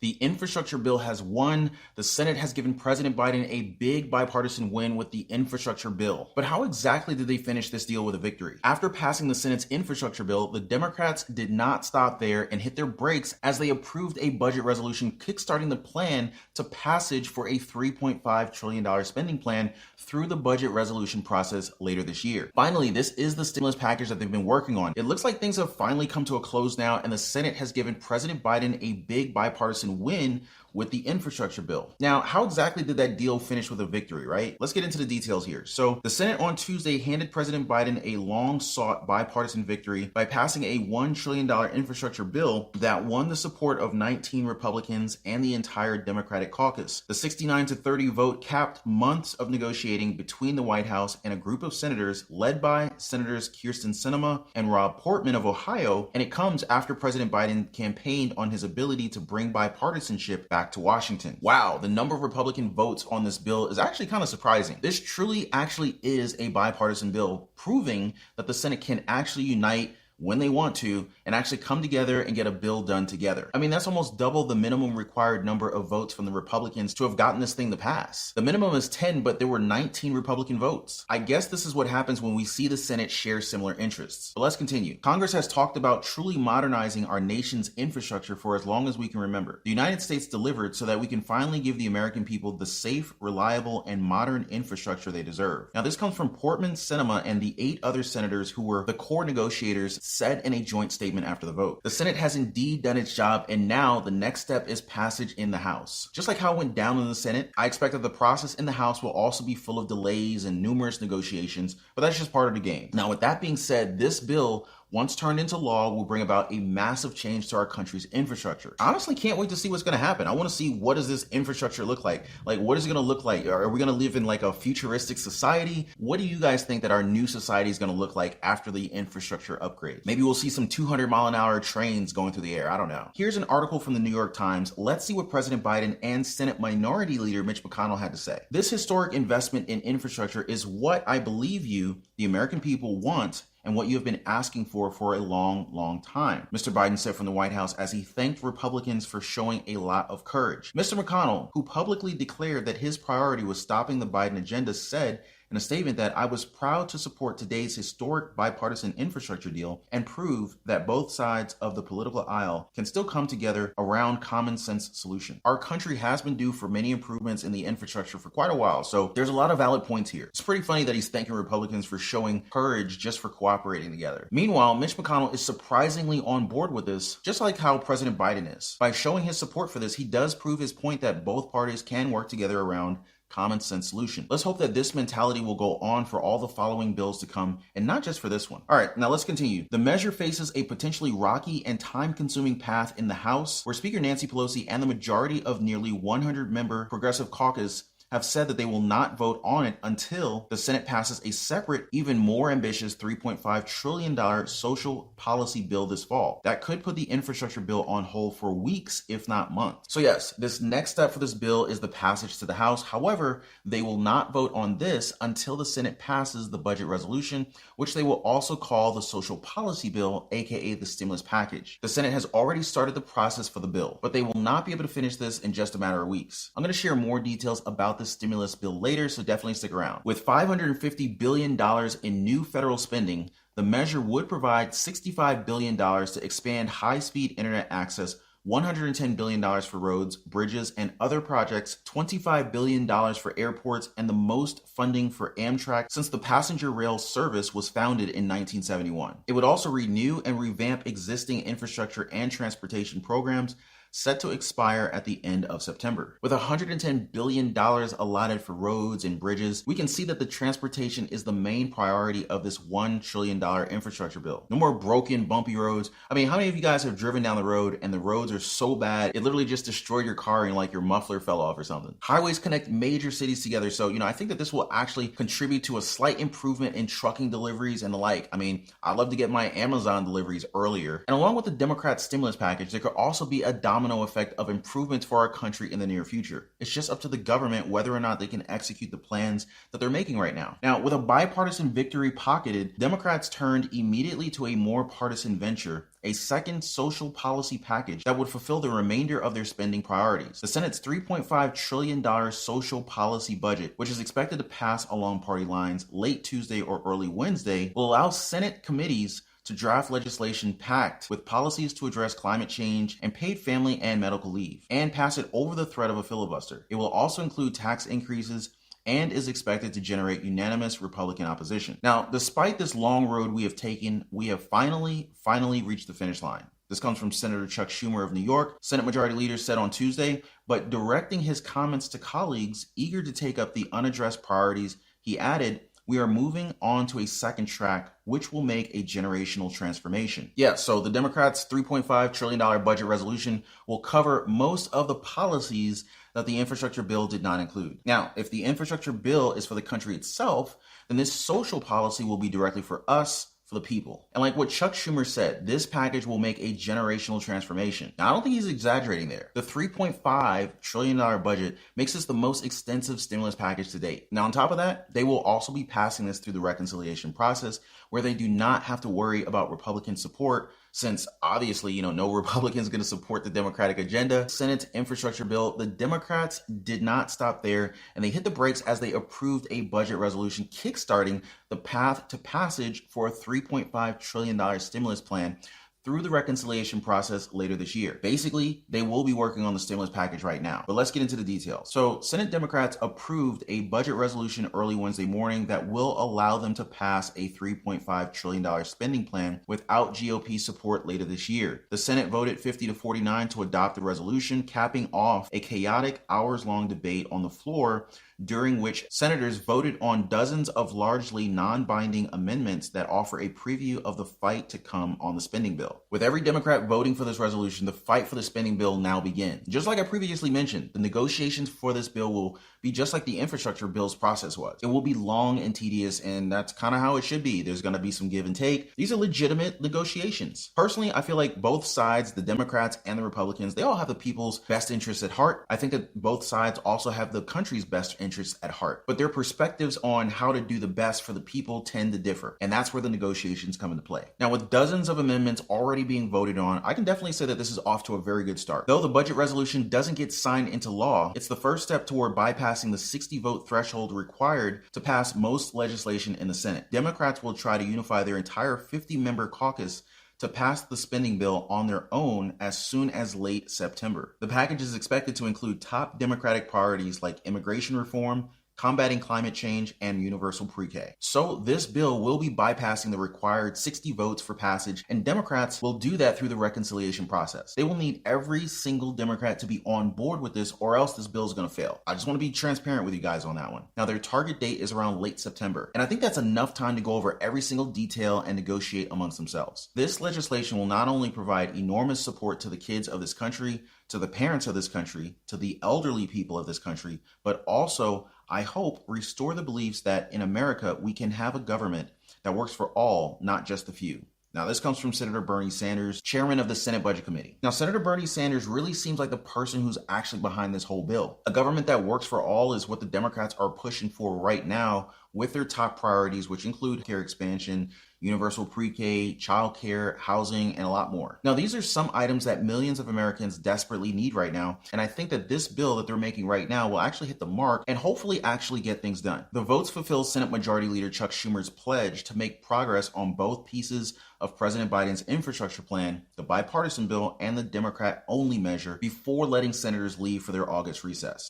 The infrastructure bill has won. The Senate has given President Biden a big bipartisan win with the infrastructure bill. But how exactly did they finish this deal with a victory? After passing the Senate's infrastructure bill, the Democrats did not stop there and hit their brakes as they approved a budget resolution kickstarting the plan to passage for a $3.5 trillion spending plan through the budget resolution process later this year. Finally, this is the stimulus package that they've been working on. It looks like things have finally come to a close now, and the Senate has given President Biden a big bipartisan win with the infrastructure bill. Now, how exactly did that deal finish with a victory, right? Let's get into the details here. So the Senate on Tuesday handed President Biden a long-sought bipartisan victory by passing a $1 trillion infrastructure bill that won the support of 19 Republicans and the entire Democratic caucus. The 69-30 vote capped months of negotiating between the White House and a group of senators led by Senators Kyrsten Sinema and Rob Portman of Ohio, and it comes after President Biden campaigned on his ability to bring bipartisanship back to Washington. Wow, the number of Republican votes on this bill is actually kind of surprising. This truly actually is a bipartisan bill, proving that the Senate can actually unite when they want to and actually come together and get a bill done together. I mean, that's almost double the minimum required number of votes from the Republicans to have gotten this thing to pass. The minimum is 10, but there were 19 Republican votes. I guess this is what happens when we see the Senate share similar interests. But let's continue. Congress has talked about truly modernizing our nation's infrastructure for as long as we can remember. The United States delivered so that we can finally give the American people the safe, reliable, and modern infrastructure they deserve. Now, this comes from Portman, Sinema, and the 8 other senators who were the core negotiators said in a joint statement after the vote. The Senate has indeed done its job, and now the next step is passage in the House. Just like how it went down in the Senate, I expect that the process in the House will also be full of delays and numerous negotiations, but that's just part of the game. Now, with that being said, this bill, once turned into law, will bring about a massive change to our country's infrastructure. I honestly can't wait to see what's going to happen. I want to see, what does this infrastructure look like? Like, what is it going to look like? Are we going to live in like a futuristic society? What do you guys think that our new society is going to look like after the infrastructure upgrade? Maybe we'll see some 200-mile-an-hour trains going through the air. I don't know. Here's an article from the New York Times. Let's see what President Biden and Senate Minority Leader Mitch McConnell had to say. This historic investment in infrastructure is what I believe you, the American people, want, and what you have been asking for a long time, Mr. Biden said from the White House as he thanked Republicans for showing a lot of courage. Mr. McConnell, who publicly declared that his priority was stopping the Biden agenda, said in a statement that I was proud to support today's historic bipartisan infrastructure deal and prove that both sides of the political aisle can still come together around common sense solution. Our country has been due for many improvements in the infrastructure for quite a while, so there's a lot of valid points here. It's pretty funny that he's thanking Republicans for showing courage just for cooperating together. Meanwhile, Mitch McConnell is surprisingly on board with this, just like how President Biden is. By showing his support for this, he does prove his point that both parties can work together around common sense solution. Let's hope that this mentality will go on for all the following bills to come, and not just for this one. All right, now let's continue. The measure faces a potentially rocky and time-consuming path in the House, where Speaker Nancy Pelosi and the majority of nearly 100-member Progressive Caucus have said that they will not vote on it until the Senate passes a separate, even more ambitious $3.5 trillion social policy bill this fall. That could put the infrastructure bill on hold for weeks, if not months. So yes, this next step for this bill is the passage to the House. However, they will not vote on this until the Senate passes the budget resolution, which they will also call the social policy bill, aka the stimulus package. The Senate has already started the process for the bill, but they will not be able to finish this in just a matter of weeks. I'm going to share more details about the stimulus bill later, so definitely stick around. With $550 billion in new federal spending, the measure would provide $65 billion to expand high-speed internet access, $110 billion for roads, bridges, and other projects, $25 billion for airports, and the most funding for Amtrak since the passenger rail service was founded in 1971. It would also renew and revamp existing infrastructure and transportation programs set to expire at the end of September. With $110 billion allotted for roads and bridges, we can see that the transportation is the main priority of this $1 trillion infrastructure bill. No more broken, bumpy roads. I mean, how many of you guys have driven down the road and the roads are so bad, it literally just destroyed your car and like your muffler fell off or something? Highways connect major cities together, so, I think that this will actually contribute to a slight improvement in trucking deliveries and the like. I mean, I'd love to get my Amazon deliveries earlier. And along with the Democrat stimulus package, there could also be a domino domino effect of improvements for our country in the near future. It's just up to the government whether or not they can execute the plans that they're making right now. Now, with a bipartisan victory pocketed, Democrats turned immediately to a more partisan venture, a second social policy package that would fulfill the remainder of their spending priorities. The Senate's $3.5 trillion social policy budget, which is expected to pass along party lines late Tuesday or early Wednesday, will allow Senate committees to draft legislation packed with policies to address climate change and paid family and medical leave, and pass it over the threat of a filibuster. It will also include tax increases and is expected to generate unanimous Republican opposition. Now, despite this long road we have taken, we have finally reached the finish line. This comes from Senator Chuck Schumer of New York. Senate Majority Leader said on Tuesday, but directing his comments to colleagues eager to take up the unaddressed priorities, he added, "We are moving on to a second track, which will make a generational transformation." Yeah, so the Democrats' $3.5 trillion budget resolution will cover most of the policies that the infrastructure bill did not include. Now, if the infrastructure bill is for the country itself, then this social policy will be directly for us, for the people. And like what Chuck Schumer said, this package will make a generational transformation. Now, I don't think he's exaggerating there. The $3.5 trillion budget makes this the most extensive stimulus package to date. Now, on top of that, they will also be passing this through the reconciliation process where they do not have to worry about Republican support, since obviously, no Republican is going to support the Democratic agenda. Senate's infrastructure bill, the Democrats did not stop there, and they hit the brakes as they approved a budget resolution kickstarting the path to passage for a $3.5 trillion stimulus plan through the reconciliation process later this year. Basically, they will be working on the stimulus package right now. But let's get into the details. So, Senate Democrats approved a budget resolution early Wednesday morning that will allow them to pass a $3.5 trillion spending plan without GOP support later this year. The Senate voted 50 to 49 to adopt the resolution, capping off a chaotic hours-long debate on the floor during which senators voted on dozens of largely non-binding amendments that offer a preview of the fight to come on the spending bill. With every Democrat voting for this resolution, the fight for the spending bill now begins. Just like I previously mentioned, the negotiations for this bill will be just like the infrastructure bill's process was. It will be long and tedious, and that's kind of how it should be. There's going to be some give and take. These are legitimate negotiations. Personally, I feel like both sides, the Democrats and the Republicans, they all have the people's best interests at heart. I think that both sides also have the country's best interests at heart, but their perspectives on how to do the best for the people tend to differ, and that's where the negotiations come into play. Now, with dozens of amendments already being voted on, I can definitely say that this is off to a very good start. Though the budget resolution doesn't get signed into law, it's the first step toward bypassing the 60-vote threshold required to pass most legislation in the Senate. Democrats will try to unify their entire 50-member caucus to pass the spending bill on their own as soon as late September. The package is expected to include top Democratic priorities like immigration reform, combating climate change, and universal pre-K. So this bill will be bypassing the required 60 votes for passage, and Democrats will do that through the reconciliation process. They will need every single Democrat to be on board with this, or else this bill is going to fail. I just want to be transparent with you guys on that one. Now, their target date is around late September, and I think that's enough time to go over every single detail and negotiate amongst themselves. This legislation will not only provide enormous support to the kids of this country, to the parents of this country, to the elderly people of this country, but also, I hope, restore the beliefs that in America we can have a government that works for all, not just the few. Now, this comes from Senator Bernie Sanders, chairman of the Senate Budget Committee. Now, Senator Bernie Sanders really seems like the person who's actually behind this whole bill. A government that works for all is what the Democrats are pushing for right now with their top priorities, which include care expansion, universal pre-K, childcare, housing, and a lot more. Now, these are some items that millions of Americans desperately need right now, and I think that this bill that they're making right now will actually hit the mark and hopefully actually get things done. The votes fulfill Senate Majority Leader Chuck Schumer's pledge to make progress on both pieces of President Biden's infrastructure plan, the bipartisan bill, and the Democrat-only measure before letting senators leave for their August recess.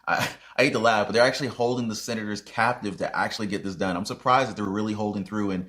I hate to laugh, but they're actually holding the senators captive to actually get this done. I'm surprised that they're really holding through and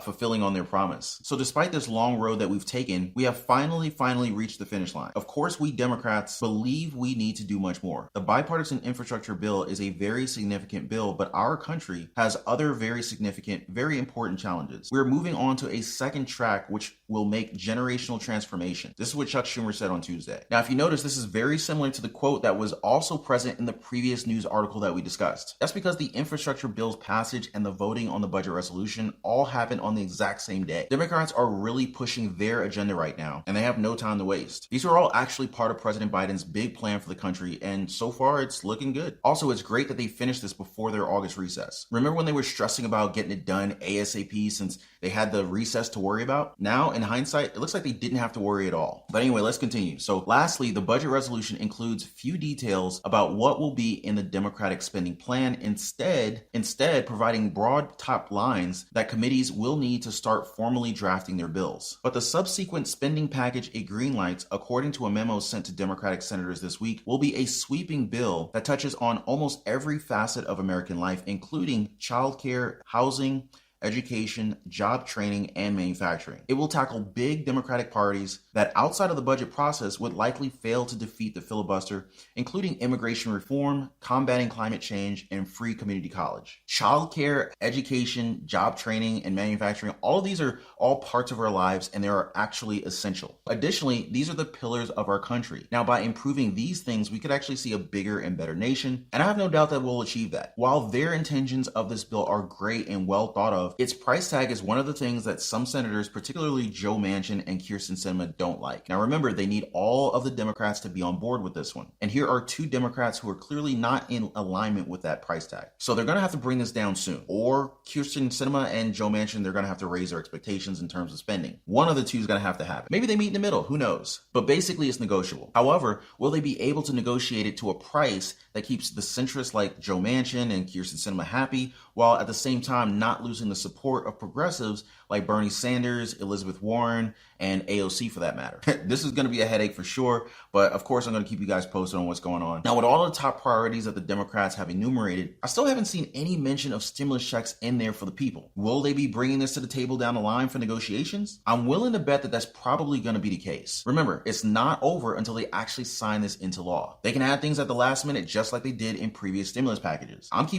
fulfilling on their promise. So despite this long road that we've taken, we have finally reached the finish line. Of course, we Democrats believe we need to do much more. The bipartisan infrastructure bill is a very significant bill, but our country has other very significant, very important challenges. We're moving on to a second track, which will make generational transformation. This is what Chuck Schumer said on Tuesday. Now, if you notice, this is very similar to the quote that was also present in the previous news article that we discussed. That's because the infrastructure bill's passage and the voting on the budget resolution all happened happen on the exact same day. Democrats are really pushing their agenda right now, and they have no time to waste. These are all actually part of President Biden's big plan for the country, and so far it's looking good. Also, it's great that they finished this before their August recess. Remember when they were stressing about getting it done ASAP since they had the recess to worry about? Now, in hindsight, it looks like they didn't have to worry at all. But anyway, let's continue. So lastly, the budget resolution includes few details about what will be in the Democratic spending plan, instead providing broad top lines that committees will need to start formally drafting their bills. But the subsequent spending package it greenlights, according to a memo sent to Democratic senators this week, will be a sweeping bill that touches on almost every facet of American life, including childcare, housing, education, job training, and manufacturing. It will tackle big Democratic parties that outside of the budget process would likely fail to defeat the filibuster, including immigration reform, combating climate change, and free community college. Childcare, education, job training, and manufacturing, all of these are all parts of our lives, and they are actually essential. Additionally, these are the pillars of our country. Now, by improving these things, we could actually see a bigger and better nation, and I have no doubt that we'll achieve that. While their intentions of this bill are great and well thought of, its price tag is one of the things that some senators, particularly Joe Manchin and Kyrsten Sinema, don't like. Now remember, they need all of the Democrats to be on board with this one. And here are two Democrats who are clearly not in alignment with that price tag. So they're going to have to bring this down soon. Or Kyrsten Sinema and Joe Manchin, they're going to have to raise their expectations in terms of spending. One of the two is going to have to happen. Maybe they meet in the middle, who knows? But basically it's negotiable. However, will they be able to negotiate it to a price that keeps the centrists like Joe Manchin and Kyrsten Sinema happy, while at the same time not losing the support of progressives like Bernie Sanders, Elizabeth Warren, and AOC for that matter? This is going to be a headache for sure, but of course I'm going to keep you guys posted on what's going on. Now, with all the top priorities that the Democrats have enumerated, I still haven't seen any mention of stimulus checks in there for the people. Will they be bringing this to the table down the line for negotiations? I'm willing to bet that that's probably going to be the case. Remember, it's not over until they actually sign this into law. They can add things at the last minute just like they did in previous stimulus packages. I'm keeping